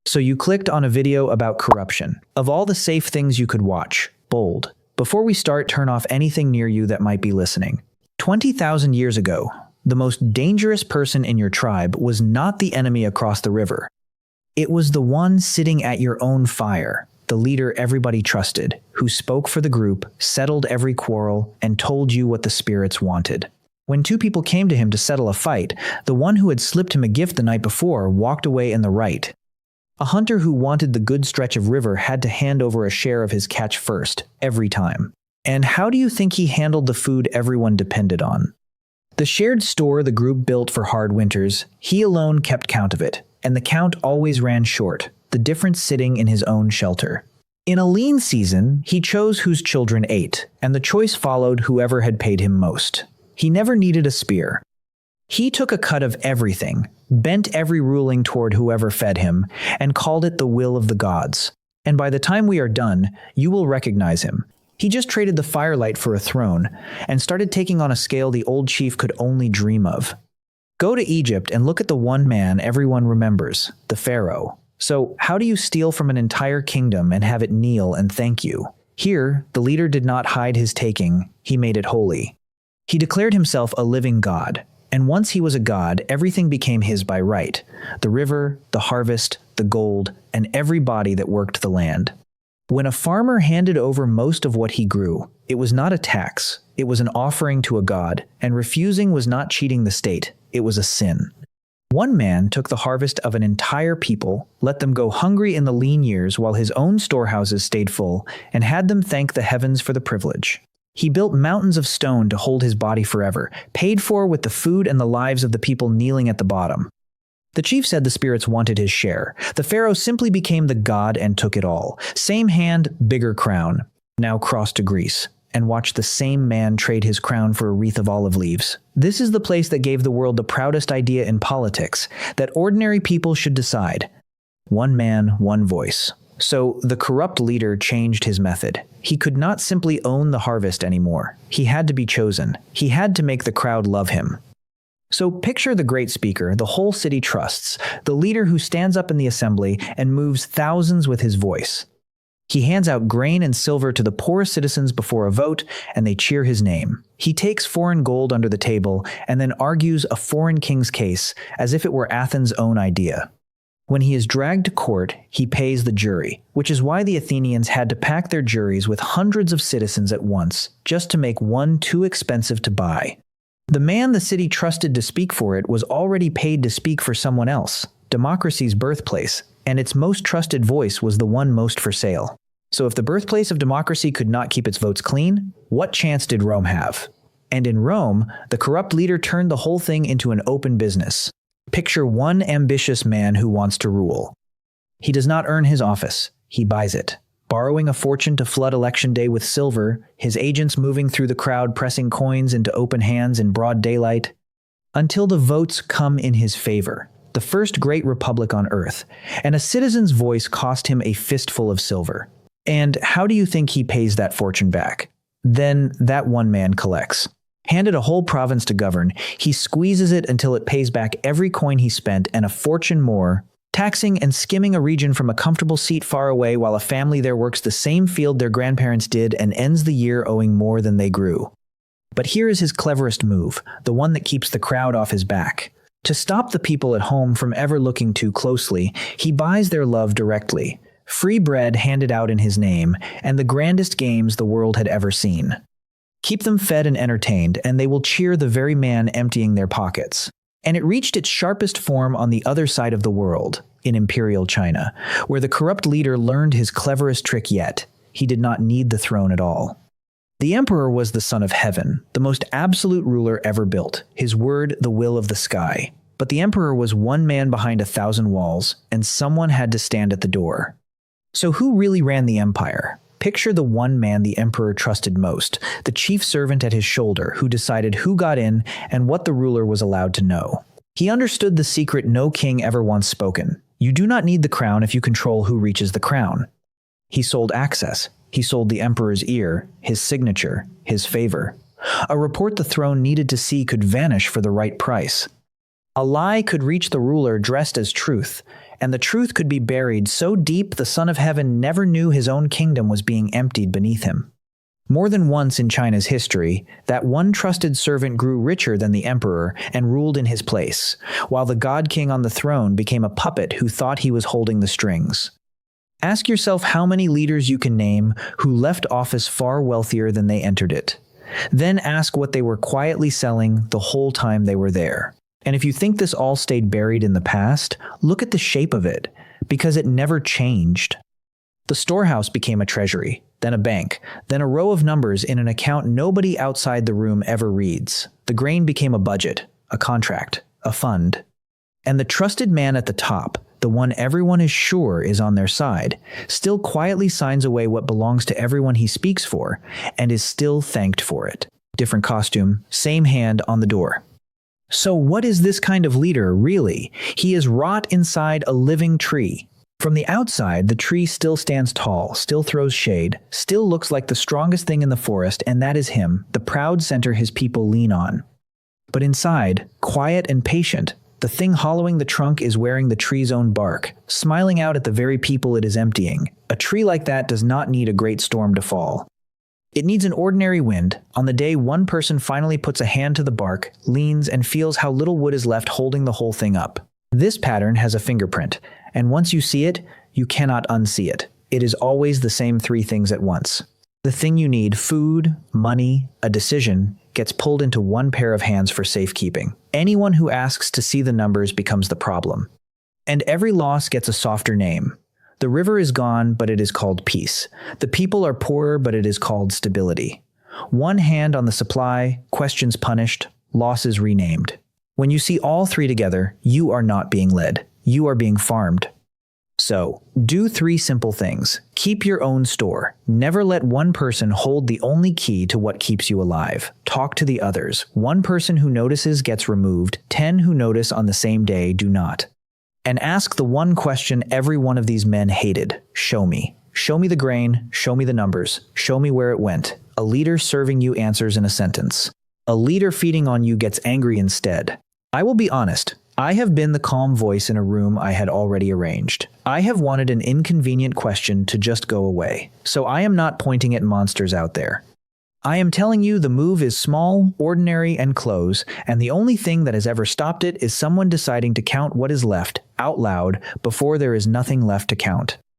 So you clicked on a video about corruption. Of all the safe things you could watch, bold. Before we start, turn off anything near you that might be listening. 20,000 years ago, the most dangerous person in your tribe was not the enemy across the river. It was the one sitting at your own fire, the leader everybody trusted, who spoke for the group, settled every quarrel, and told you what the spirits wanted. When two people came to him to settle a fight, the one who had slipped him a gift the night before walked away in the right. A hunter who wanted the good stretch of river had to hand over a share of his catch first, every time. And how do you think he handled the food everyone depended on? The shared store the group built for hard winters, he alone kept count of it, and the count always ran short, the difference sitting in his own shelter. In a lean season, he chose whose children ate, and the choice followed whoever had paid him most. He never needed a spear. He took a cut of everything, bent every ruling toward whoever fed him, and called it the will of the gods. And by the time we are done, you will recognize him. He just traded the firelight for a throne, and started taking on a scale the old chief could only dream of. Go to Egypt and look at the one man everyone remembers, the pharaoh. So, how do you steal from an entire kingdom and have it kneel and thank you? Here, the leader did not hide his taking, he made it holy. He declared himself a living god. And once he was a god, everything became his by right. The river, the harvest, the gold, and every body that worked the land. When a farmer handed over most of what he grew, it was not a tax, it was an offering to a god, and refusing was not cheating the state, it was a sin. One man took the harvest of an entire people, let them go hungry in the lean years while his own storehouses stayed full, and had them thank the heavens for the privilege. He built mountains of stone to hold his body forever, paid for with the food and the lives of the people kneeling at the bottom. The chief said the spirits wanted his share. The pharaoh simply became the god and took it all. Same hand, bigger crown. Now crossed to Greece, and watched the same man trade his crown for a wreath of olive leaves. This is the place that gave the world the proudest idea in politics, that ordinary people should decide. One man, one voice. So the corrupt leader changed his method. He could not simply own the harvest anymore. He had to be chosen. He had to make the crowd love him. So picture the great speaker the whole city trusts, the leader who stands up in the assembly and moves thousands with his voice. He hands out grain and silver to the poorest citizens before a vote, and they cheer his name. He takes foreign gold under the table and then argues a foreign king's case as if it were Athens' own idea. When he is dragged to court, he pays the jury, which is why the Athenians had to pack their juries with hundreds of citizens at once, just to make one too expensive to buy. The man the city trusted to speak for it was already paid to speak for someone else, democracy's birthplace, and its most trusted voice was the one most for sale. So if the birthplace of democracy could not keep its votes clean, what chance did Rome have? And in Rome, the corrupt leader turned the whole thing into an open business. Picture one ambitious man who wants to rule. He does not earn his office, he buys it. Borrowing a fortune to flood election day with silver, his agents moving through the crowd pressing coins into open hands in broad daylight, until the votes come in his favor. The first great republic on earth, and a citizen's voice cost him a fistful of silver. And how do you think he pays that fortune back? Then that one man collects. Handed a whole province to govern, he squeezes it until it pays back every coin he spent and a fortune more, taxing and skimming a region from a comfortable seat far away while a family there works the same field their grandparents did and ends the year owing more than they grew. But here is his cleverest move, the one that keeps the crowd off his back. To stop the people at home from ever looking too closely, he buys their love directly. Free bread handed out in his name, and the grandest games the world had ever seen. Keep them fed and entertained, and they will cheer the very man emptying their pockets. And it reached its sharpest form on the other side of the world, in Imperial China, where the corrupt leader learned his cleverest trick yet. He did not need the throne at all. The emperor was the son of heaven, the most absolute ruler ever built, his word the will of the sky. But the emperor was one man behind 1,000 walls, and someone had to stand at the door. So who really ran the empire? Picture the one man the emperor trusted most, the chief servant at his shoulder who decided who got in and what the ruler was allowed to know. He understood the secret no king ever once spoken. You do not need the crown if you control who reaches the crown. He sold access. He sold the emperor's ear, his signature, his favor. A report the throne needed to see could vanish for the right price. A lie could reach the ruler dressed as truth, and the truth could be buried so deep the Son of Heaven never knew his own kingdom was being emptied beneath him. More than once in China's history, that one trusted servant grew richer than the emperor and ruled in his place, while the God King on the throne became a puppet who thought he was holding the strings. Ask yourself how many leaders you can name who left office far wealthier than they entered it. Then ask what they were quietly selling the whole time they were there. And if you think this all stayed buried in the past, look at the shape of it, because it never changed. The storehouse became a treasury, then a bank, then a row of numbers in an account nobody outside the room ever reads. The grain became a budget, a contract, a fund. And the trusted man at the top, the one everyone is sure is on their side, still quietly signs away what belongs to everyone he speaks for, and is still thanked for it. Different costume, same hand on the door. So what is this kind of leader, really? He is wrought inside a living tree. From the outside, the tree still stands tall, still throws shade, still looks like the strongest thing in the forest, and that is him, the proud center his people lean on. But inside, quiet and patient, the thing hollowing the trunk is wearing the tree's own bark, smiling out at the very people it is emptying. A tree like that does not need a great storm to fall. It needs an ordinary wind, on the day one person finally puts a hand to the bark, leans, and feels how little wood is left holding the whole thing up. This pattern has a fingerprint, and once you see it, you cannot unsee it. It is always the same three things at once. The thing you need, food, money, a decision, gets pulled into one pair of hands for safekeeping. Anyone who asks to see the numbers becomes the problem. And every loss gets a softer name. The river is gone, but it is called peace. The people are poorer, but it is called stability. One hand on the supply, questions punished, losses renamed. When you see all three together, you are not being led. You are being farmed. So, do three simple things. Keep your own store. Never let one person hold the only key to what keeps you alive. Talk to the others. One person who notices gets removed. 10 who notice on the same day do not. And ask the one question every one of these men hated. Show me. Show me the grain. Show me the numbers. Show me where it went. A leader serving you answers in a sentence. A leader feeding on you gets angry instead. I will be honest. I have been the calm voice in a room I had already arranged. I have wanted an inconvenient question to just go away. So I am not pointing at monsters out there. I am telling you the move is small, ordinary, and close, and the only thing that has ever stopped it is someone deciding to count what is left, out loud, before there is nothing left to count.